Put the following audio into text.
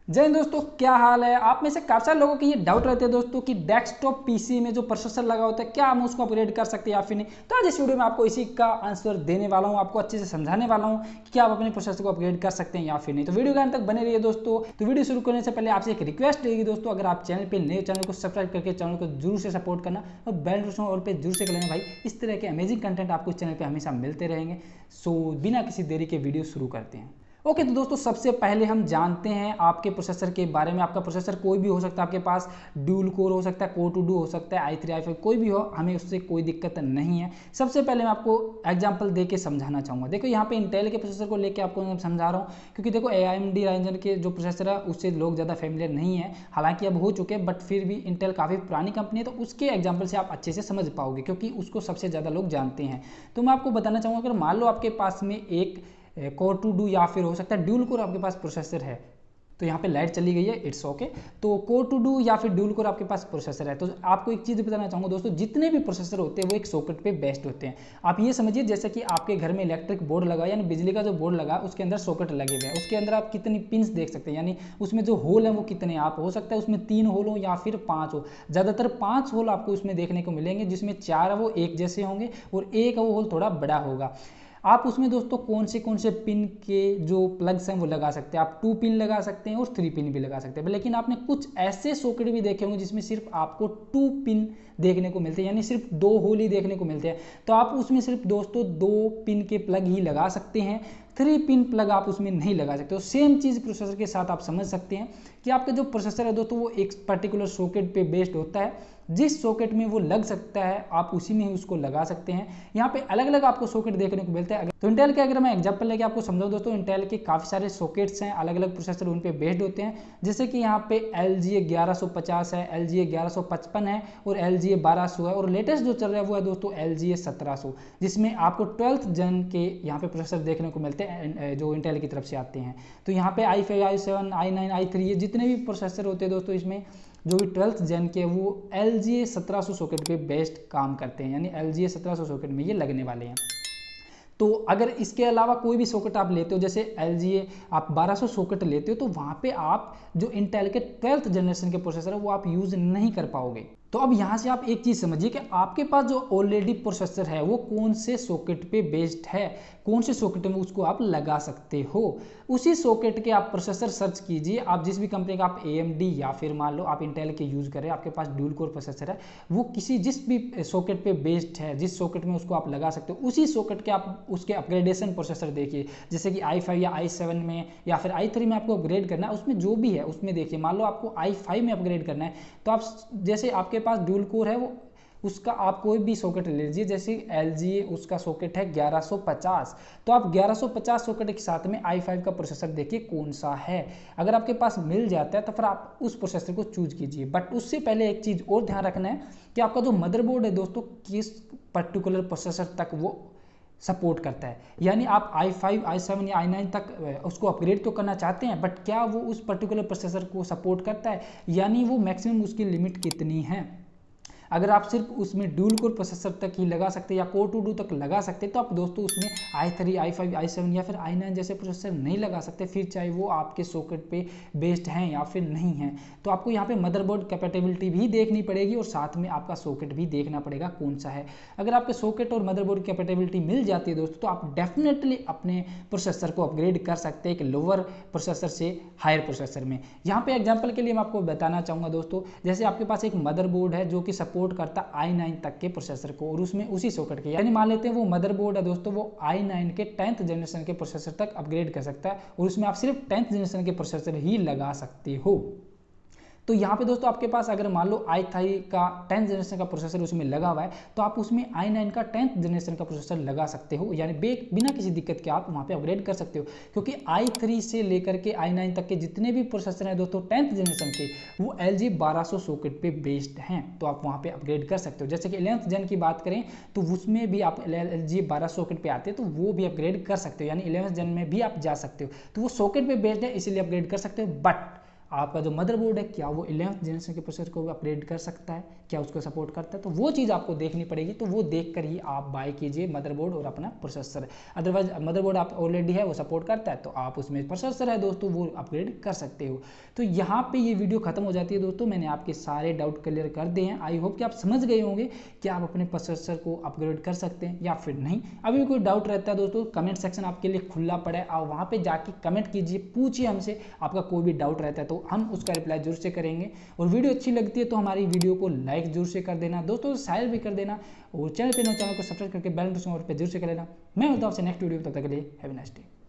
जय हिंद दोस्तों, क्या हाल है। आप में से काफी सारे लोगों की ये डाउट रहते हैं दोस्तों कि डेस्कटॉप पीसी में जो प्रोसेसर लगा होता है क्या हम उसको अपग्रेड कर सकते हैं या फिर नहीं। तो आज इस वीडियो में आपको इसी का आंसर देने वाला हूं, आपको अच्छे से समझाने वाला हूं कि क्या आप अपने प्रोसेसर को अपग्रेड कर सकते हैं या फिर नहीं। तो वीडियो के अंत तक बने रहिए दोस्तों। तो वीडियो शुरू करने से पहले आपसे एक रिक्वेस्ट रहेगी दोस्तों, अगर आप चैनल पर नए चैनल को सब्सक्राइब करके चैनल को जरूर से सपोर्ट करना और बेल नोटिफिकेशन और पे जरूर से कर लेना भाई। इस तरह के अमेजिंग कंटेंट आपको इस चैनल पर हमेशा मिलते रहेंगे। सो बिना किसी देरी के वीडियो शुरू करते हैं। ओके तो दोस्तों, सबसे पहले हम जानते हैं आपके प्रोसेसर के बारे में। आपका प्रोसेसर कोई भी हो सकता है, आपके पास ड्यूल कोर हो सकता है, कोर टू डू हो सकता है, i3 i5 कोई भी हो, हमें उससे कोई दिक्कत नहीं है। सबसे पहले मैं आपको एग्जांपल दे के समझाना चाहूँगा। देखो यहाँ पे इंटेल के प्रोसेसर को लेकर आपको मैं समझा रहा हूँ, क्योंकि देखो AMD राइजन के जो प्रोसेसर है उससे लोग ज़्यादा फेमिलियर नहीं है, हालांकि अब हो चुके हैं, बट फिर भी इंटेल काफ़ी पुरानी कंपनी है, तो उसके एग्जाम्पल से आप अच्छे से समझ पाओगे क्योंकि उसको सबसे ज़्यादा लोग जानते हैं। तो मैं आपको बताना चाहूँगा, अगर मान लो आपके पास में एक कोर टू डू या फिर हो सकता है ड्यूल कोर आपके पास प्रोसेसर है, तो यहाँ पे लाइट चली गई है, इट्स ओके। तो कोर टू डू या फिर ड्यूल कोर आपके पास प्रोसेसर है, तो आपको एक चीज़ बताना चाहूँगा दोस्तों, जितने भी प्रोसेसर होते हैं वो एक सॉकेट पे बेस्ड होते हैं। आप ये समझिए जैसे कि आपके घर में इलेक्ट्रिक बोर्ड लगा, यानी बिजली का जो बोर्ड लगा उसके अंदर सॉकेट लगे हुए हैं, उसके अंदर आप कितनी पिंस देख सकते हैं, यानी उसमें जो होल है वो कितने, आप हो सकता है उसमें 3 होल हो या फिर 5 हो। ज़्यादातर 5 होल आपको उसमें देखने को मिलेंगे, जिसमें 4 वो एक जैसे होंगे और एक वो होल थोड़ा बड़ा होगा। आप उसमें दोस्तों कौन से पिन के जो प्लग्स हैं वो लगा सकते हैं। आप 2 पिन लगा सकते हैं और 3 पिन भी लगा सकते हैं, लेकिन आपने कुछ ऐसे सॉकेट भी देखे होंगे जिसमें सिर्फ आपको 2 पिन देखने को मिलते हैं, यानी सिर्फ 2 होल ही देखने को मिलते हैं। तो आप उसमें सिर्फ दोस्तों 2 पिन के प्लग ही लगा सकते हैं, 3 पिन प्लग आप उसमें नहीं लगा सकते। तो सेम चीज़ प्रोसेसर के साथ आप समझ सकते हैं कि आपका जो प्रोसेसर है दोस्तों वो एक पर्टिकुलर सॉकेट पे बेस्ड होता है। जिस सॉकेट में वो लग सकता है आप उसी में ही उसको लगा सकते हैं। यहाँ पे अलग अलग आपको सॉकेट देखने को मिलते हैं। तो इंटेल के अगर मैं एग्जांपल लेके आपको समझाऊं दोस्तों, इंटेल के काफ़ी सारे सॉकेट्स हैं, अलग अलग प्रोसेसर उन पे बेस्ड होते हैं। जैसे कि यहाँ पे LGA 1150 है, LGA 1155 है और LGA 1200 है, और लेटेस्ट जो चल रहा है वो है दोस्तों LGA 1700, जिसमें आपको 12th जन के यहाँ पे प्रोसेसर देखने को मिलते हैं जो इंटेल की तरफ से आते हैं। तो यहाँ पे i5, i7, i9, i3 ये जितने भी प्रोसेसर होते हैं दोस्तों, इसमें जो भी 12th जन के वो LGA 1700 सॉकेट पे बेस्ट काम करते हैं, यानी LGA 1700 सॉकेट में ये लगने वाले हैं। तो अगर इसके अलावा कोई भी सॉकेट आप लेते हो, जैसे LGA आप 1200 सॉकेट लेते हो, तो वहाँ पे आप जो इंटेल के 12th जनरेशन के प्रोसेसर है वो आप यूज़ नहीं कर पाओगे। तो अब यहाँ से आप एक चीज़ समझिए कि आपके पास जो ऑलरेडी प्रोसेसर है वो कौन से सॉकेट पे बेस्ड है, कौन से सॉकेट में उसको आप लगा सकते हो। उसी सॉकेट के आप प्रोसेसर सर्च कीजिए। आप जिस भी कंपनी का, आप AMD या फिर मान लो आप इंटेल के यूज़ करें, आपके पास ड्यूल कोर प्रोसेसर है, वो किसी जिस भी सॉकेट पे बेस्ड है, जिस सॉकेट में उसको आप लगा सकते हो, उसी सॉकेट के आप उसके अपग्रेडेशन प्रोसेसर देखिए। जैसे कि i5 या i7 में या फिर i3 में आपको अपग्रेड करना है, उसमें जो भी है उसमें देखिए। मान लो आपको i5 में अपग्रेड करना है, तो आप जैसे आपके पास ड्यूल कोर है वो उसका आप कोई भी सॉकेट ले लीजिए। जैसे LGA उसका सॉकेट है 1150, तो आप 1150 सॉकेट के साथ में i5 का प्रोसेसर देखिए कौन सा है। अगर आपके पास मिल जाता है तो फिर आप उस प्रोसेसर को चूज कीजिए। बट उससे पहले एक चीज़ और ध्यान रखना है कि आपका जो मदरबोर्ड है दोस्तों किस पर्टिकुलर प्रोसेसर तक वो सपोर्ट करता है। यानी आप i5, i7 या i9 तक उसको अपग्रेड तो करना चाहते हैं, बट क्या वो उस पर्टिकुलर प्रोसेसर को सपोर्ट करता है, यानी वो मैक्सिमम उसकी लिमिट कितनी है। अगर आप सिर्फ उसमें ड्यूल कोर प्रोसेसर तक ही लगा सकते हैं या कोर टू डू तक लगा सकते हैं, तो आप दोस्तों उसमें i3, i5, i7 या फिर i9 जैसे प्रोसेसर नहीं लगा सकते, फिर चाहे वो आपके सॉकेट पे बेस्ड हैं या फिर नहीं हैं। तो आपको यहाँ पे मदरबोर्ड कैपेबिलिटी भी देखनी पड़ेगी और साथ में आपका सॉकेट भी देखना पड़ेगा कौन सा है। अगर आपके सॉकेट और मदरबोर्ड कैपेबिलिटी मिल जाती है दोस्तों, तो आप डेफिनेटली अपने प्रोसेसर को अपग्रेड कर सकते हैं एक लोअर प्रोसेसर से हायर प्रोसेसर में। यहाँ पे एग्जाम्पल के लिए मैं आपको बताना चाहूँगा दोस्तों, जैसे आपके पास एक मदरबोर्ड है जो कि सपोर्ट करता i9 तक के प्रोसेसर को, और उसमें उसी सॉकेट के, यानी मान लेते हैं वो मदरबोर्ड है दोस्तों, वो i9 के 10th जनरेशन के प्रोसेसर तक अपग्रेड कर सकता है, और उसमें आप सिर्फ 10th जनरेशन के प्रोसेसर ही लगा सकते हो। तो यहाँ पे दोस्तों आपके पास अगर मान लो i3 का 10th जनरेशन का प्रोसेसर उसमें लगा हुआ है, तो आप उसमें i9 का 10th जनरेशन का प्रोसेसर लगा सकते हो, यानी बिना किसी दिक्कत के आप वहाँ पे अपग्रेड कर सकते हो। क्योंकि i3 से लेकर के i9 तक के जितने भी प्रोसेसर हैं दोस्तों 10th जनरेशन के, वो LG 1200 सॉकेट पे बेस्ड हैं, तो आप वहाँ पे अपग्रेड कर सकते हो। जैसे कि 11th जन की बात करें तो उसमें भी आप LG 1200 सॉकेट पे आते हैं, तो वो भी अपग्रेड कर सकते हो, यानी 11th जन में भी आप जा सकते हो। तो वो सॉकेट पे बेस्ड है इसीलिए अपग्रेड कर सकते हो। बट आपका जो मदरबोर्ड है क्या वो 11th जनरेशन के प्रोसेसर को अपग्रेड कर सकता है, क्या उसको सपोर्ट करता है, तो वो चीज़ आपको देखनी पड़ेगी। तो वो देख कर ही आप बाय कीजिए मदरबोर्ड और अपना प्रोसेसर। अदरवाइज मदरबोर्ड आप ऑलरेडी है वो सपोर्ट करता है तो आप उसमें प्रोसेसर है दोस्तों वो अपग्रेड कर सकते हो। तो यहाँ पे ये वीडियो खत्म हो जाती है दोस्तों। मैंने आपके सारे डाउट क्लियर कर दिए हैं। आई होप कि आप समझ गए होंगे कि आप अपने प्रोसेसर को अपग्रेड कर सकते हैं या फिर नहीं। अभी भी कोई डाउट रहता है दोस्तों, कमेंट सेक्शन आपके लिए खुला पड़ा है, आप वहाँ पे जाके कमेंट कीजिए, पूछिए हमसे, आपका कोई भी डाउट रहता है तो हम उसका रिप्लाई जरूर से करेंगे। और वीडियो अच्छी लगती है तो हमारी वीडियो को लाइक जरूर से कर देना, दोस्तों शेयर भी कर देना, और चैनल पे चैनल को सब्सक्राइब करके बेल नोटिफिकेशन पे जरूर से कर लेना। मैं मिलता हूं आपसे नेक्स्ट वीडियो, तब तक के लिए हैव अ नाइस डे।